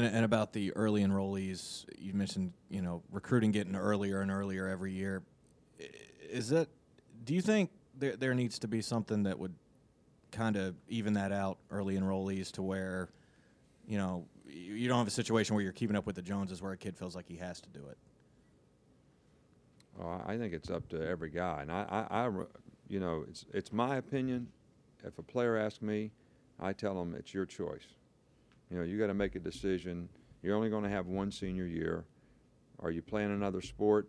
And about the early enrollees, you mentioned, recruiting getting earlier and earlier every year. Do you think there needs to be something that would kind of even that out, early enrollees, to where, you don't have a situation where you're keeping up with the Joneses where a kid feels like he has to do it? Well, I think it's up to every guy, and it's my opinion. If a player asks me, I tell them it's your choice. You got to make a decision. You're only going to have one senior year. Are you playing another sport?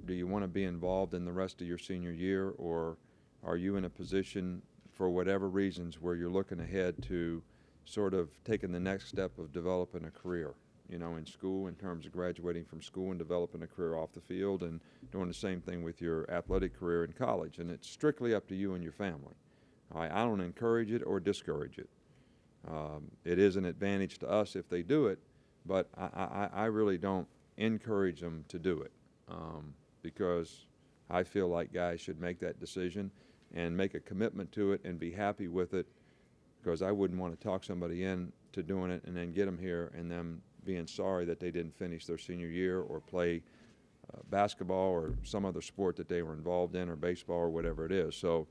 Do you want to be involved in the rest of your senior year, or are you in a position for whatever reasons where you're looking ahead to sort of taking the next step of developing a career, in school, in terms of graduating from school and developing a career off the field, and doing the same thing with your athletic career in college. And it's strictly up to you and your family. I don't encourage it or discourage it. It is an advantage to us if they do it, but I really don't encourage them to do it, because I feel like guys should make that decision and make a commitment to it and be happy with it, because I wouldn't want to talk somebody into doing it and then get them here and them being sorry that they didn't finish their senior year or play basketball or some other sport that they were involved in, or baseball, or whatever it is. So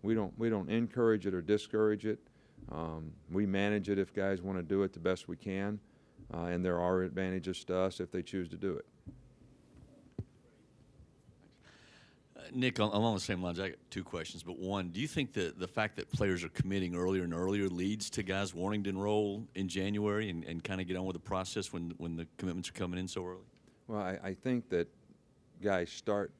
we don't encourage it or discourage it. We manage it if guys want to do it the best we can, and there are advantages to us if they choose to do it. Nick, along the same lines, I got two questions. But one, do you think that the fact that players are committing earlier and earlier leads to guys wanting to enroll in January and kind of get on with the process when the commitments are coming in so early? Well, I think that guys start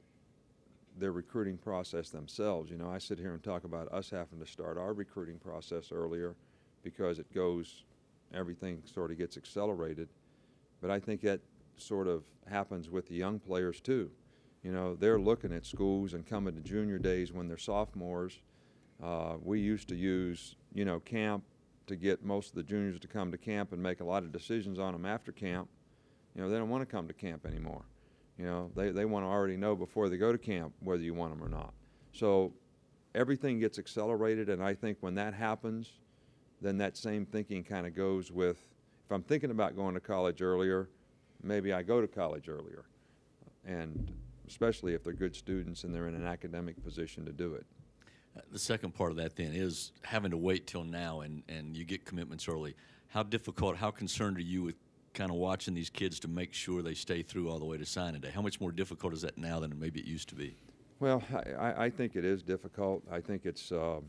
their recruiting process themselves. I sit here and talk about us having to start our recruiting process earlier because everything sort of gets accelerated. But I think that sort of happens with the young players too. They're looking at schools and coming to junior days when they're sophomores. We used to use, camp to get most of the juniors to come to camp and make a lot of decisions on them after camp. They don't want to come to camp anymore. They want to already know before they go to camp whether you want them or not. So everything gets accelerated, and I think when that happens, then that same thinking kind of goes with, if I'm thinking about going to college earlier, maybe I go to college earlier. And especially if they're good students and they're in an academic position to do it. The second part of that then is having to wait till now and you get commitments early. How difficult, how concerned are you with kind of watching these kids to make sure they stay through all the way to signing day? How much more difficult is that now than maybe it used to be? Well, I think it is difficult. I think it's, when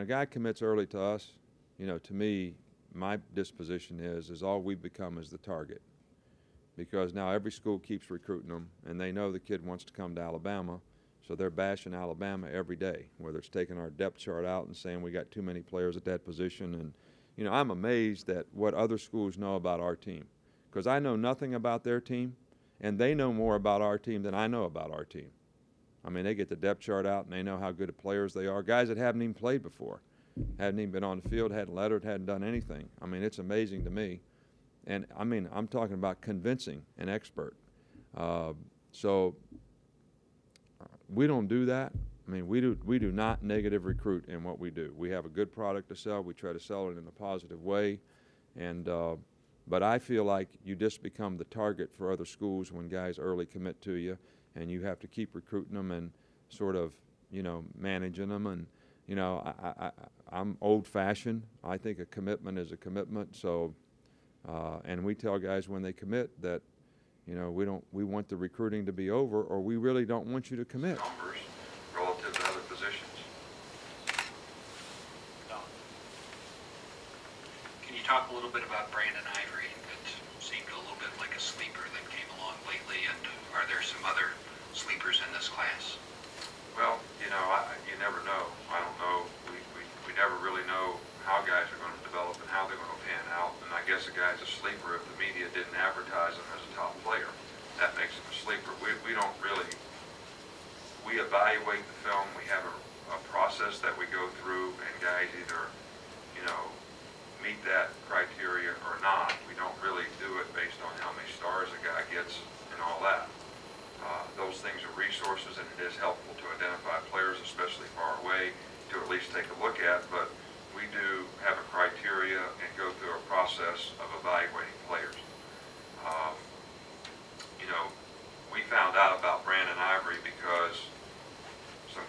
a guy commits early to us, to me, my disposition is all we become is the target. Because now every school keeps recruiting them, and they know the kid wants to come to Alabama, so they're bashing Alabama every day, whether it's taking our depth chart out and saying we got too many players at that position. And, I'm amazed at what other schools know about our team, because I know nothing about their team, and they know more about our team than I know about our team. I mean, they get the depth chart out, and they know how good of players they are, guys that haven't even played before, hadn't even been on the field, hadn't lettered, hadn't done anything. I mean, it's amazing to me. And, I'm talking about convincing an expert. So we don't do that. I mean, we do not negative recruit in what we do. We have a good product to sell. We try to sell it in a positive way. And but I feel like you just become the target for other schools when guys early commit to you, and you have to keep recruiting them and sort of, managing them. And, I'm old-fashioned. I think a commitment is a commitment. So. And we tell guys when they commit that, we want the recruiting to be over, or we really don't want you to commit. Numbers relative to other positions. Can you talk a little bit about Brandon Ivory? That seemed a little bit like a sleeper that came along lately, and are there some other sleepers in this class? Well, you never know. I don't know. We never really know how guys are going to develop and how they're going to pan out. And I guess a guy's a sleeper if the media didn't advertise him as a top player. That makes him a sleeper. We don't really, we evaluate the film. We have a process that we go through, and guys either, meet that criteria or not. We don't really do it based on how many stars a guy gets and all that. Those things are resources, and it is helpful.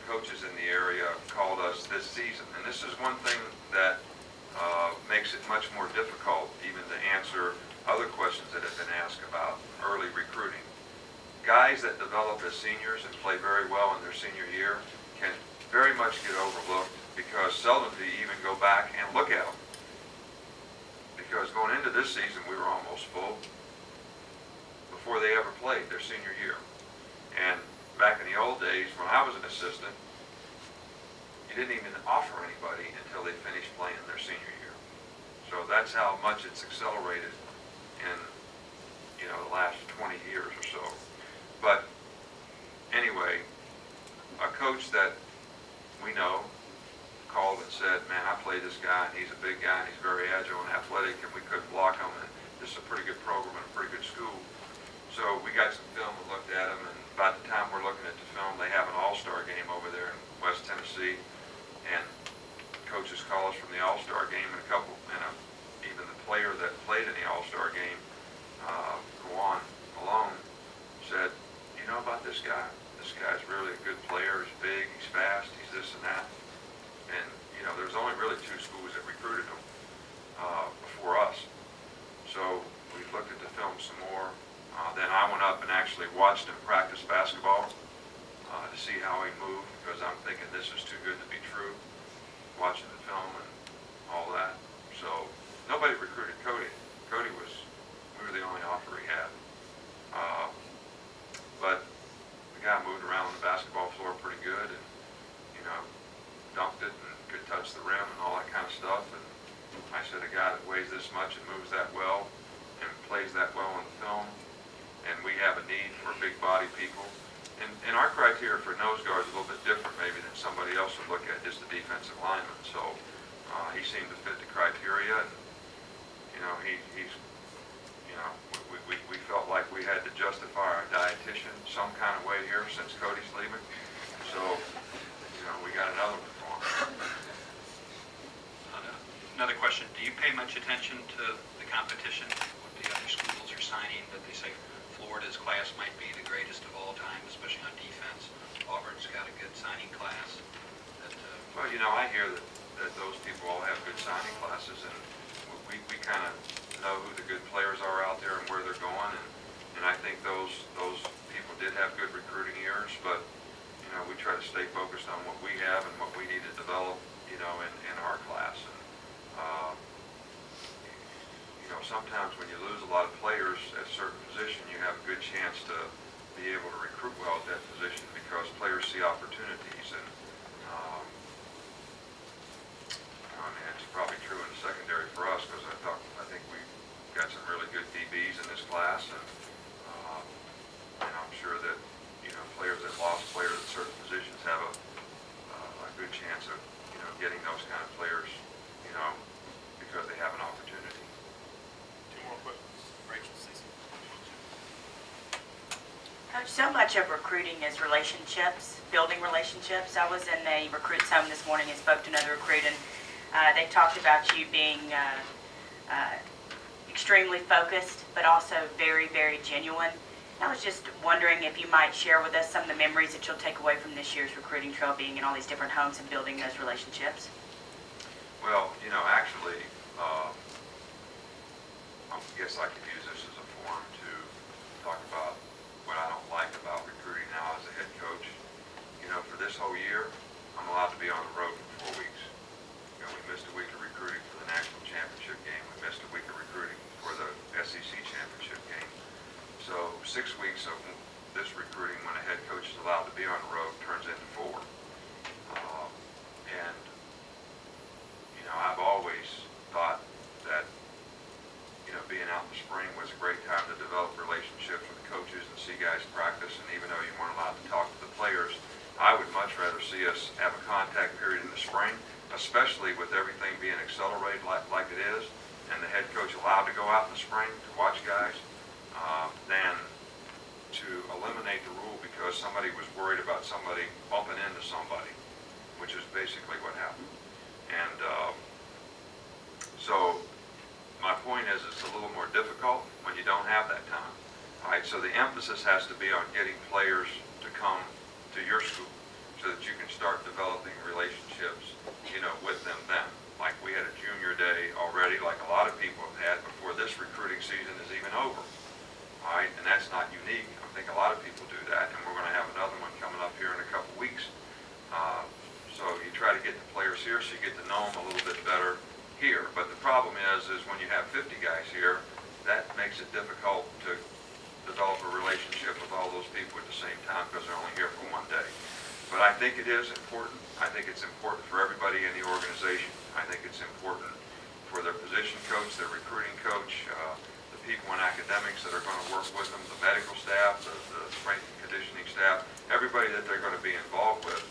coaches in the area called us this season, and this is one thing that makes it much more difficult even to answer other questions that have been asked about early recruiting. Guys that develop as seniors and play very well in their senior year can very much get overlooked because seldom do you even go back and look at them. Because going into this season, we were almost full before they ever played their senior year. And back in the old days, when I was an assistant, you didn't even offer anybody until they finished playing their senior year. So that's how much it's accelerated in, you know, the last 20 years or so. But anyway, a coach that we know called and said, man, I played this guy, and he's a big guy, and he's very agile and athletic, and we couldn't block him, and this is a pretty good program and a pretty good school. So we got some film and looked at him, and by the time we're looking at the film, they have an all-star game over there in West Tennessee, and coaches call us from the all-star game, and even the player that played in the all-star game, Kwan Malone, said, you know about this guy? This guy's really a good player. He's big, he's fast, he's this and that. And, you know, there's only really 2 schools that recruited him before us. So we looked at the film some more. Then I went up and actually watched him practice basketball to see how he moved, because I'm thinking this is too good to be true, watching the film and all that. So nobody recruited Cody. We were the only offer he had. But the guy moved around on the basketball floor pretty good, and, you know, dunked it and could touch the rim and all that kind of stuff. And I said, a guy that weighs this much and moves that well and plays that well on the film, and we have a need for big body people. And our criteria for nose guard is a little bit different maybe than somebody else would look at, just the defensive lineman. So he seemed to fit the criteria, and, you know, he's, you know, we felt like we had to justify our dietitian some kind of way here since Cody's leaving. So, you know, we got another one for him. Another question, do you pay much attention to the competition? What the other schools are signing, that they say Florida's class might be the greatest of all time, especially on defense. Auburn's got a good signing class. Well, you know, I hear that those people all have good signing classes, and we kind of know who the good players are out there and where they're going, and I think those people did have good recruiting years, but, you know, we try to stay focused on what we have and what we need to develop, you know, in our class. And, you know, sometimes when you lose a lot of players at a certain position, you have a good chance to be able to recruit well at that position because players see opportunities. And I mean, it's probably true in the secondary for us because I think we got some really good DBs in this class, and I'm sure that, you know, players that lost players at certain positions have a good chance of, you know, getting those kind of players, you know, because they have an opportunity. 2 more questions. Rachel, Cece. Coach, so much of recruiting is relationships, building relationships. I was in a recruit's home this morning and spoke to another recruit, and they talked about you being extremely focused, but also very, very genuine. I was just wondering if you might share with us some of the memories that you'll take away from this year's recruiting trail, being in all these different homes and building those relationships. Well, you know, actually, I guess I could use this as a forum to talk about what I don't like about recruiting now as a head coach. You know, for this whole year, I'm allowed to be on the road for 4 weeks. You know, we missed a week of recruiting for the national championship game. We missed a week of recruiting for the SEC championship game. So 6 weeks of this recruiting when a head coach is allowed to be on the road turns into 4. And, you know, I've always thought that, you know, being out in the spring was a great time to develop relationships with coaches and see guys practice. And even though you weren't allowed to talk to the players, I would much rather see us have a contact period in the spring, especially with everything being accelerated like it is, and the head coach allowed to go out in the spring to watch guys, than to eliminate the rule because somebody was worried about somebody bumping into somebody, which is basically what happened. And so my point is it's a little more difficult when you don't have that time. All right, so the emphasis has to be on getting players to come to your school so that you can start you get to know them a little bit better here. But the problem is when you have 50 guys here, that makes it difficult to develop a relationship with all those people at the same time because they're only here for one day. But I think it is important. I think it's important for everybody in the organization. I think it's important for their position coach, their recruiting coach, the people in academics that are going to work with them, the medical staff, the strength and conditioning staff, everybody that they're going to be involved with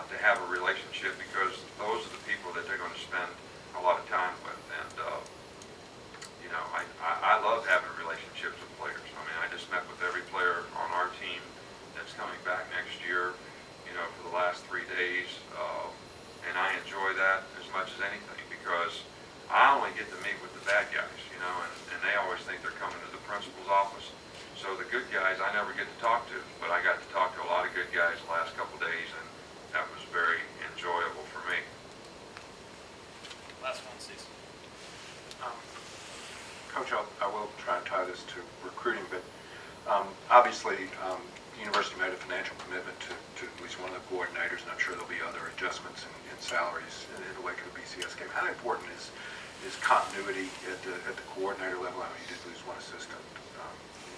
to have a relationship, because those are the people that they're going to spend a lot of time with. And, you know, I love having relationships with players. I mean, I just met with every player on our team that's coming back next year, you know, for the last 3 days. And I enjoy that as much as anything, because I only get to meet with the bad guys, you know, and they always think they're coming to the principal's office. So the good guys I never get to talk to, but I got to talk to a lot of good guys the last couple of days, and that was very enjoyable for me. Last one, Cecil. Coach, I will try and tie this to recruiting, but obviously the university made a financial commitment to at least one of the coordinators, and I'm sure there'll be other adjustments in salaries in the wake of the BCS game. How important is continuity at the coordinator level? I mean, you did lose one assistant,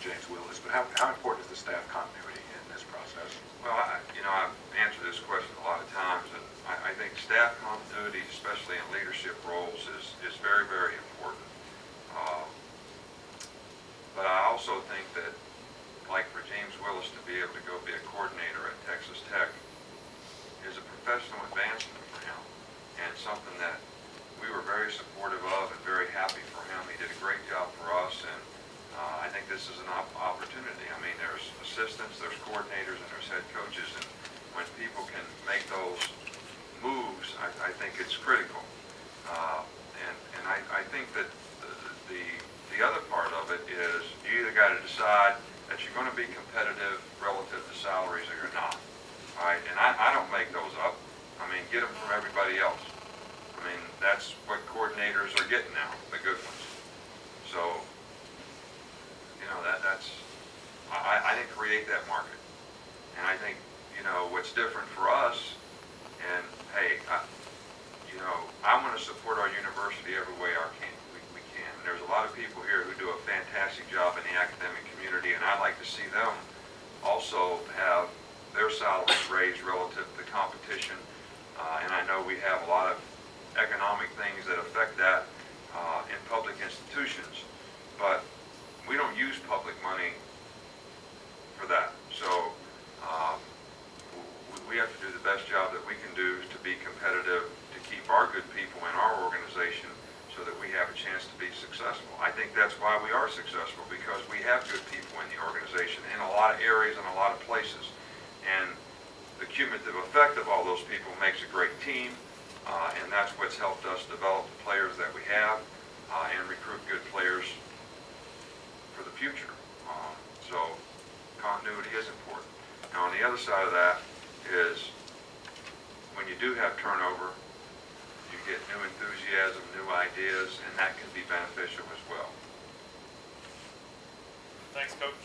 James Willis, but how important is the staff continuity in this process? Well, you know, I've answered this question a lot of times, and I think staff continuity, especially in leadership roles, is very, very important. But I also think that, like for James Willis to be able to go be a coordinator at Texas Tech is a professional advancement for him, and something that we were very supportive of and very happy for him. He did a great job for us, and I think this is an opportunity. I mean, there's assistants, there's coordinators, and there's head coaches, and when people can make those moves, I think it's critical. And I think that the other part of it is you either got to decide that you're going to be competitive relative to salaries or you're not. All right? And I don't make those up. I mean, get them from everybody else. I mean, that's what coordinators are getting now, the good ones. So, you know, I think create that market. And I think, you know, what's different for us, and hey, you know, I want to support our university every way we can. And there's a lot of people here who do a fantastic job in the academic community, and I'd like to see them also have their salaries raised relative to the competition. And I know we have a lot of economic things that affect that in public institutions, but we don't use public money for that. So we have to do the best job that we can do to be competitive, to keep our good people in our organization so that we have a chance to be successful. I think that's why we are successful, because we have good people in the organization in a lot of areas and a lot of places. And the cumulative effect of all those people makes a great team, and that's what's helped us develop the players that we have and recruit good players for the future. So continuity is important. Now on the other side of that is when you do have turnover, you get new enthusiasm, new ideas, and that can be beneficial as well. Thanks, Coach.